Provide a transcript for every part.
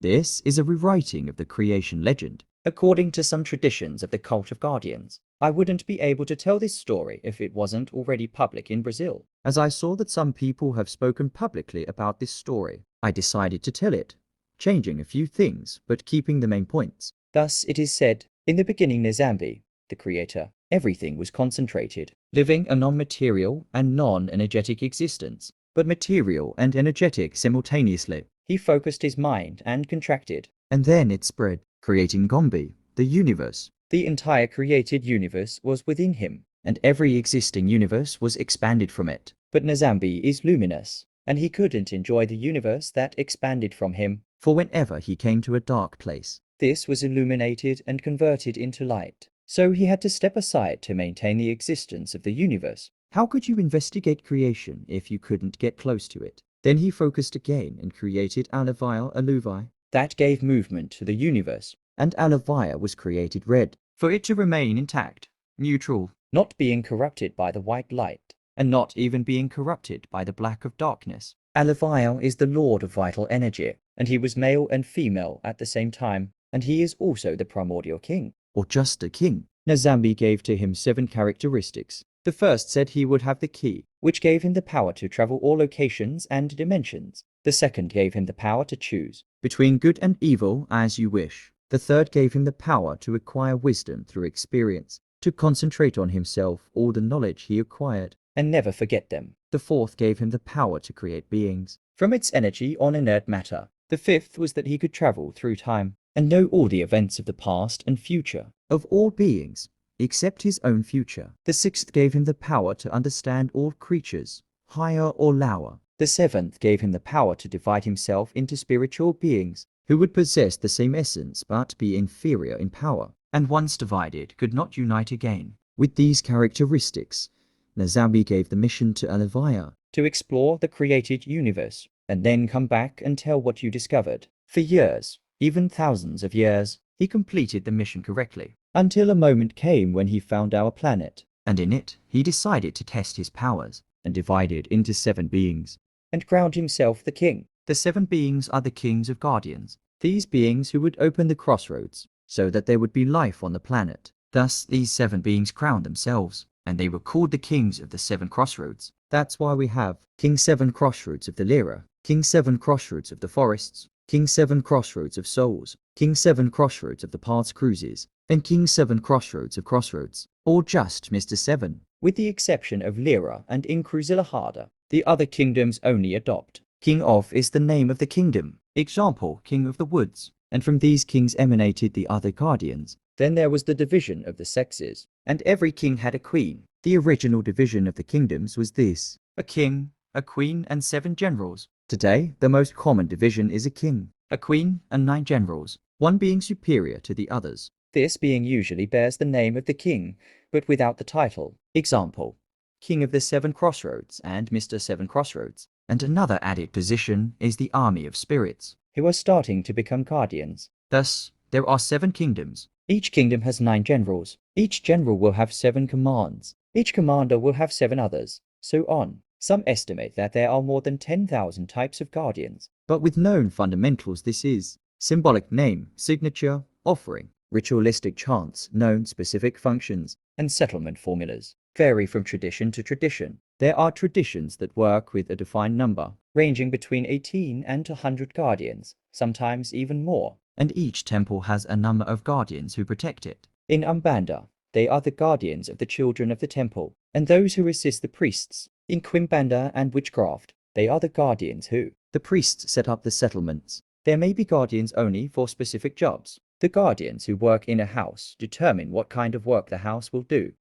This is a rewriting of the creation legend. According to some traditions of the cult of guardians, I wouldn't be able to tell this story if it wasn't already public in Brazil. As I saw that some people have spoken publicly about this story, I decided to tell it, changing a few things but keeping the main points. Thus it is said, in the beginning Nzambi, the creator, everything was concentrated, living a non-material and non-energetic existence, but material and energetic simultaneously. He focused his mind and contracted, and then it spread, creating Gombe, the universe. The entire created universe was within him, and every existing universe was expanded from it. But Nzambi is luminous, and he couldn't enjoy the universe that expanded from him, for whenever he came to a dark place, this was illuminated and converted into light. So he had to step aside to maintain the existence of the universe. How could you investigate creation if you couldn't get close to it? Then he focused again and created Aluvi. That gave movement to the universe, and Alavia was created red, for it to remain intact, neutral, not being corrupted by the white light, and not even being corrupted by the black of darkness. Alavia is the lord of vital energy, and he was male and female at the same time, and he is also the primordial king, or just a king. Nzambi gave to him 7 characteristics. The first said he would have the key, which gave him the power to travel all locations and dimensions. The second gave him the power to choose between good and evil as you wish. The third gave him the power to acquire wisdom through experience, to concentrate on himself all the knowledge he acquired, and never forget them. The fourth gave him the power to create beings from its energy on inert matter. The fifth was that he could travel through time, and know all the events of the past and future, of all beings, except his own future. The sixth gave him the power to understand all creatures, higher or lower. The seventh gave him the power to divide himself into spiritual beings, who would possess the same essence but be inferior in power, and once divided could not unite again. With these characteristics, Nzambi gave the mission to Alavia to explore the created universe, and then come back and tell what you discovered. For years, even thousands of years, he completed the mission correctly, until a moment came when he found our planet, and in it he decided to test his powers, and divided into 7 beings, and crowned himself the king. The 7 beings are the kings of guardians, these beings who would open the crossroads, so that there would be life on the planet. Thus these 7 beings crowned themselves, and they were called the kings of the 7 crossroads. That's why we have King 7 Crossroads of the Lyra, King 7 Crossroads of the Forests, King 7 Crossroads of Souls, King 7 Crossroads of the Paths Cruises, and King 7 Crossroads of Crossroads, or just Mr. 7. With the exception of Lyra and Incruzilahada, the other kingdoms only adopt. King of is the name of the kingdom, example, King of the Woods, and from these kings emanated the other guardians. Then there was the division of the sexes, and every king had a queen. The original division of the kingdoms was this: a king, a queen, and 7 generals. Today, the most common division is a king, a queen, and 9 generals, one being superior to the others. This being usually bears the name of the king, but without the title. Example, King of the 7 Crossroads and Mr. 7 Crossroads. And another added position is the army of spirits, who are starting to become guardians. Thus, there are 7 kingdoms. Each kingdom has 9 generals. Each general will have 7 commands. Each commander will have 7 others, so on. Some estimate that there are more than 10,000 types of guardians. But with known fundamentals, this is symbolic name, signature, offering, ritualistic chants, known specific functions, and settlement formulas vary from tradition to tradition. There are traditions that work with a defined number, ranging between 18 and 100 guardians, sometimes even more, and each temple has a number of guardians who protect it. In Umbanda, they are the guardians of the children of the temple, and those who assist the priests. In Quimbanda and witchcraft, they are the guardians who, the priests set up the settlements. There may be guardians only for specific jobs. The guardians who work in a house determine what kind of work the house will do.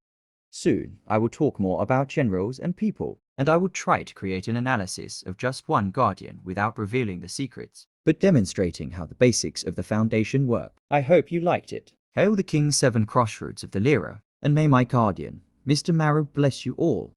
Soon, I will talk more about generals and people, and I will try to create an analysis of just one guardian without revealing the secrets, but demonstrating how the basics of the foundation work. I hope you liked it. Hail the King 7 Crossroads of the Lyra, and may my guardian, Mr. Maru, bless you all.